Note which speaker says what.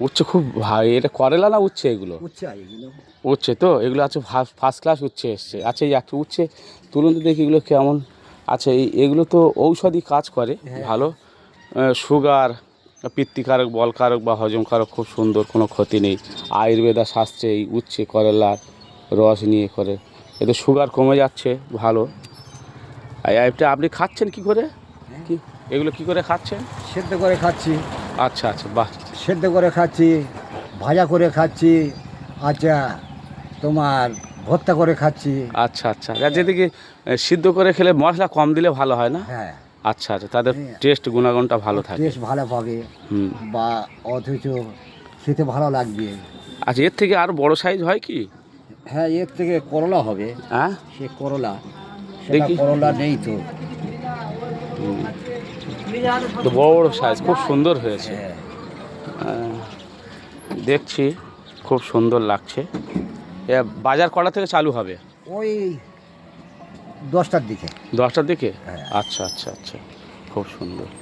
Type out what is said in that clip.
Speaker 1: উচ্ছে খুব ভাই, এটা করলা না উচ্ছে এগুলো?
Speaker 2: উচ্ছে এগুলো
Speaker 1: উচ্ছে তো এগুলো আছে, ফার্স্ট ক্লাস উচ্ছে এসছে। আচ্ছা এই একটা উচ্ছে তুলুন তো দেখি এগুলো কেমন। আচ্ছা এগুলো তো ঔষধি কাজ করে ভালো, সুগার, পিত্তকারক, বলকারক বা হজমকারক, খুব সুন্দর, কোনো ক্ষতি নেই। আয়ুর্বেদা শাস্ত্রে এই উচ্ছে করলার রস নিয়ে করে, এতে সুগার কমে যাচ্ছে ভালো। এটা আপনি খাচ্ছেন কি করে? কি এগুলো কি করে খাচ্ছেন?
Speaker 2: সেদ্ধ করে খাচ্ছি।
Speaker 1: আচ্ছা আচ্ছা, বাহ।
Speaker 2: সেদ্ধ করে খাচ্ছি, ভাজা করে খাচ্ছি, আচ্ছা তোমার ভর্তা করে খাচ্ছি।
Speaker 1: আচ্ছা আচ্ছা, যেদিকে সিদ্ধ করে খেলে মশলা কম দিলে ভালো হয় না?
Speaker 2: হ্যাঁ,
Speaker 1: আচ্ছা আচ্ছা, তাদের টেস্ট গুণাগুণটা ভালো থাকে।
Speaker 2: টেস্ট ভালো পাবে বা অথচ খেতে ভালো লাগবে।
Speaker 1: আচ্ছা এর থেকে আরও বড় সাইজ হয় কি?
Speaker 2: হ্যাঁ, এর থেকে করলা হবে।
Speaker 1: হ্যাঁ
Speaker 2: সে করলা,
Speaker 1: দেখি।
Speaker 2: করলা নেই তো।
Speaker 1: তো বড় বড় সাইজ, খুব সুন্দর হয়েছে।
Speaker 2: হ্যাঁ,
Speaker 1: দেখছি খুব সুন্দর লাগছে। বাজার কটা থেকে চালু হবে?
Speaker 2: ওই 10টার দিকে।
Speaker 1: 10টার দিকে?
Speaker 2: হ্যাঁ।
Speaker 1: আচ্ছা আচ্ছা আচ্ছা, খুব সুন্দর।